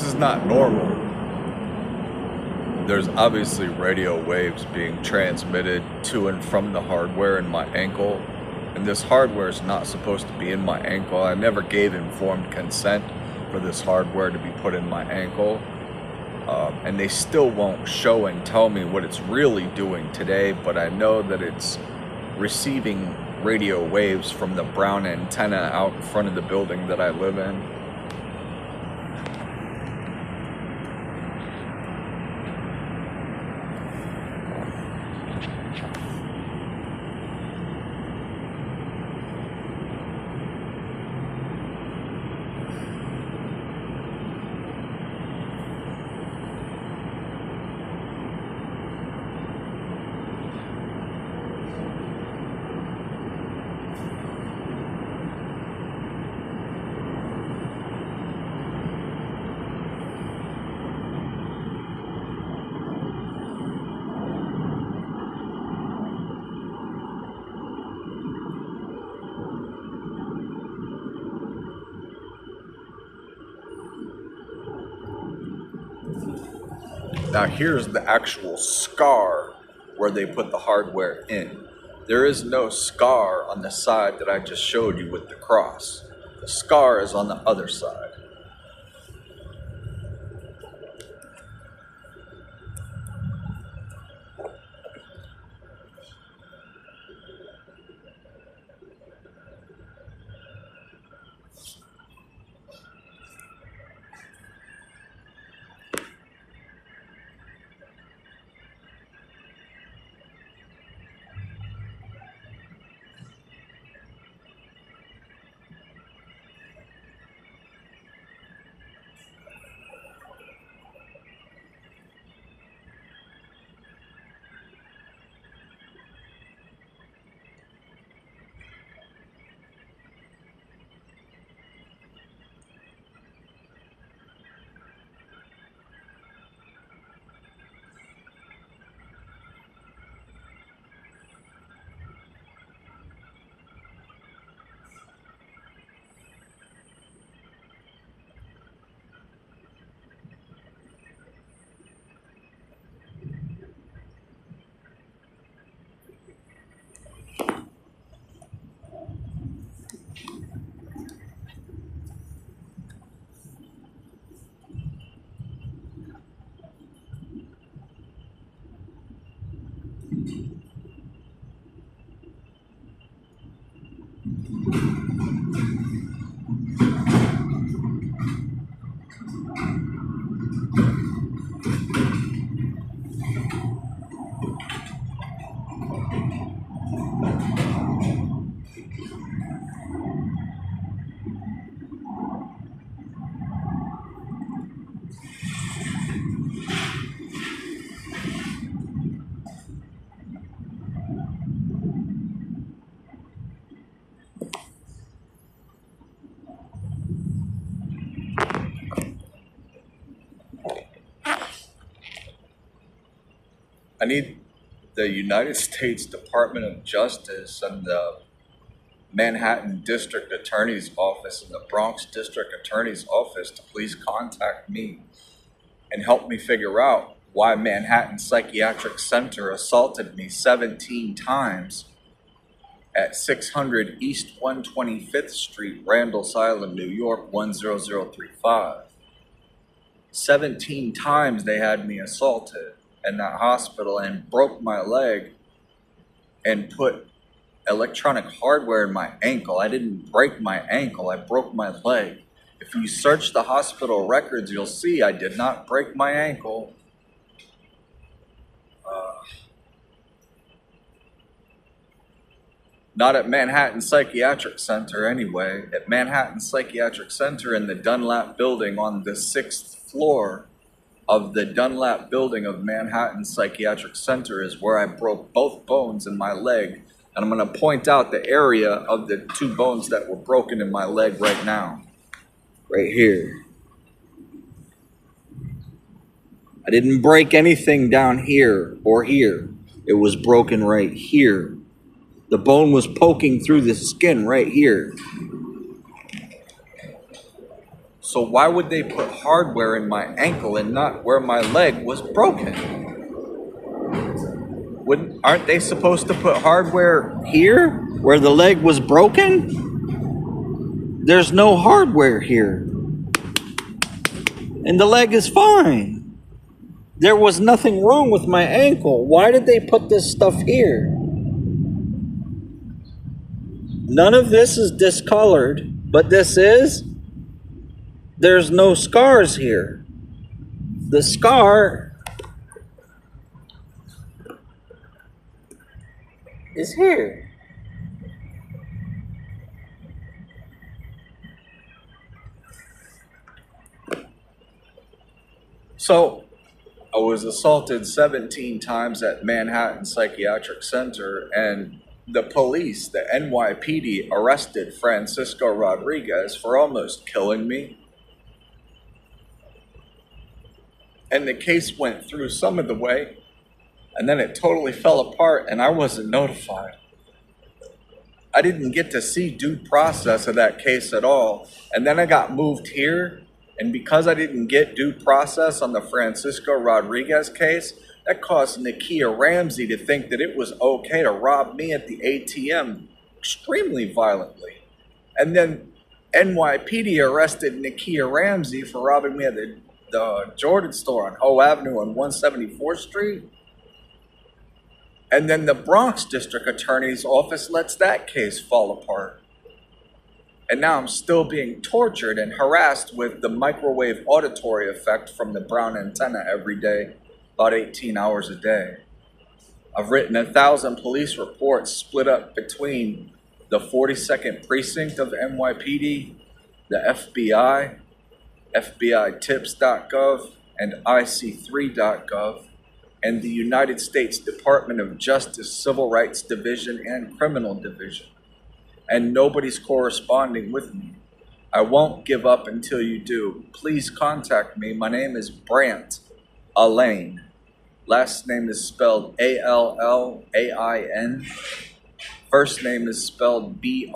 this is not normal. There's obviously radio waves being transmitted to and from the hardware in my ankle, and this hardware is not supposed to be in my ankle. I never gave informed consent for this hardware to be put in my ankle, and they still won't show and tell me what it's really doing today, but I know that it's receiving radio waves from the brown antenna out in front of the building that I live in. Now here's the actual scar where they put the hardware in. There is no scar on the side that I just showed you with the cross. The scar is on the other side. I need the United States Department of Justice and the Manhattan District Attorney's Office and the Bronx District Attorney's Office to please contact me and help me figure out why Manhattan Psychiatric Center assaulted me 17 times at 600 East 125th Street, Randall's Island, New York, 10035. 17 times they had me assaulted in that hospital and broke my leg and put electronic hardware in my ankle. I didn't break my ankle, I broke my leg. If you search the hospital records, you'll see I did not break my ankle. Not at Manhattan Psychiatric Center anyway. At Manhattan Psychiatric Center in the Dunlap building on the 6th floor of the Dunlap building of Manhattan Psychiatric Center is where I broke both bones in my leg. And I'm going to point out the area of the two bones that were broken in my leg right now. Right here. I didn't break anything down here or here. It was broken right here. The bone was poking through the skin right here. So why would they put hardware in my ankle and not where my leg was broken? Aren't they supposed to put hardware here where the leg was broken? There's no hardware here. And the leg is fine. There was nothing wrong with my ankle. Why did they put this stuff here? None of this is discolored, but this is. There's no scars here. The scar is here. So, I was assaulted 17 times at Manhattan Psychiatric Center, and the police, the NYPD, arrested Francisco Rodriguez for almost killing me. And the case went through some of the way, and then it totally fell apart, and I wasn't notified. I didn't get to see due process of that case at all. And then I got moved here, and because I didn't get due process on the Francisco Rodriguez case, that caused Nakia Ramsey to think that it was okay to rob me at the ATM extremely violently. And then NYPD arrested Nakia Ramsey for robbing me at the Jordan store on Hoe Avenue on 174th Street. And then the Bronx District Attorney's Office lets that case fall apart. And now I'm still being tortured and harassed with the microwave auditory effect from the brown antenna every day, about 18 hours a day. I've written 1,000 police reports split up between the 42nd Precinct of NYPD, the FBI, FBITips.gov, and IC3.gov, and the United States Department of Justice Civil Rights Division and Criminal Division. And nobody's corresponding with me. I won't give up until you do. Please contact me. My name is Brant Allain. Last name is spelled Allain. First name is spelled Brandt.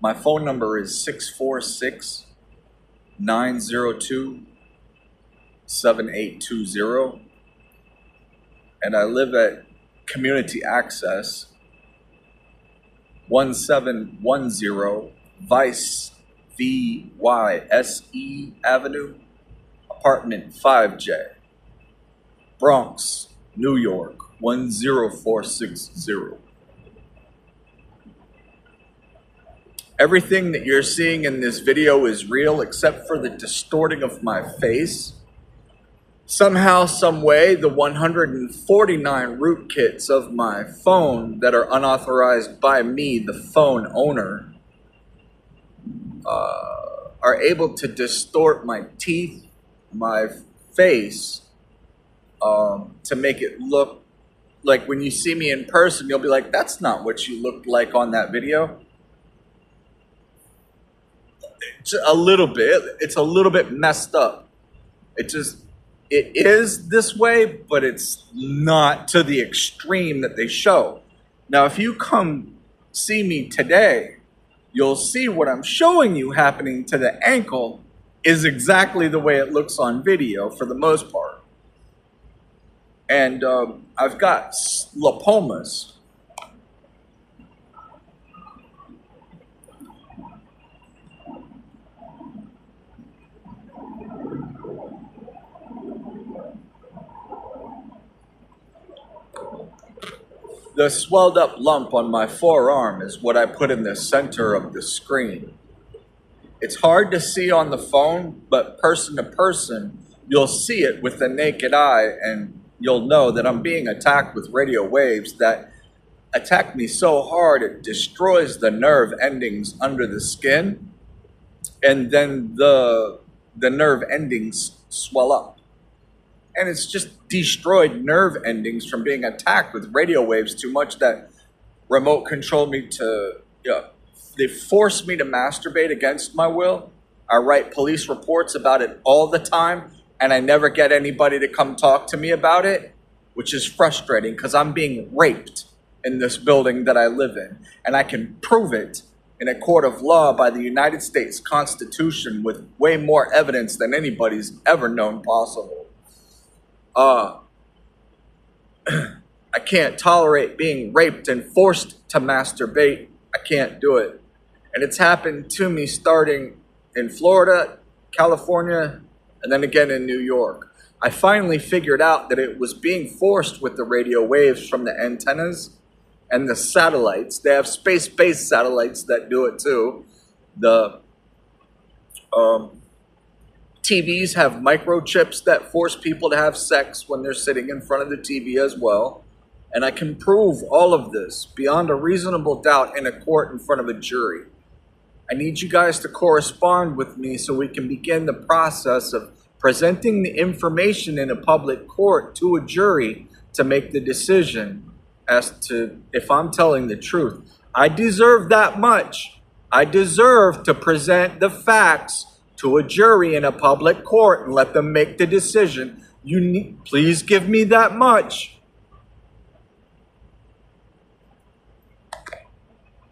My phone number is 646-902-7820. And I live at Community Access, 1710 Vice VYSE Avenue, apartment 5J, Bronx, New York, 10460. Everything that you're seeing in this video is real except for the distorting of my face. Somehow, some way, the 149 rootkits of my phone that are unauthorized by me, the phone owner, are able to distort my teeth, my face, to make it look like when you see me in person, you'll be like, that's not what you looked like on that video. It's a little bit. It's a little bit messed up. It is this way, but it's not to the extreme that they show. Now, if you come see me today, you'll see what I'm showing you happening to the ankle is exactly the way it looks on video for the most part. And I've got lipomas. The swelled up lump on my forearm is what I put in the center of the screen. It's hard to see on the phone, but person to person, you'll see it with the naked eye, and you'll know that I'm being attacked with radio waves that attack me so hard it destroys the nerve endings under the skin, and then the nerve endings swell up. And it's just destroyed nerve endings from being attacked with radio waves too much that remote control me to, they force me to masturbate against my will. I write police reports about it all the time, and I never get anybody to come talk to me about it, which is frustrating because I'm being raped in this building that I live in, and I can prove it in a court of law by the United States Constitution with way more evidence than anybody's ever known possible. I can't tolerate being raped and forced to masturbate. I can't do it. And it's happened to me starting in Florida, California, and then again in New York. I finally figured out that it was being forced with the radio waves from the antennas and the satellites. They have space-based satellites that do it too. The TVs have microchips that force people to have sex when they're sitting in front of the TV as well. And I can prove all of this beyond a reasonable doubt in a court in front of a jury. I need you guys to correspond with me so we can begin the process of presenting the information in a public court to a jury to make the decision as to if I'm telling the truth. I deserve that much. I deserve to present the facts to a jury in a public court and let them make the decision. Please give me that much.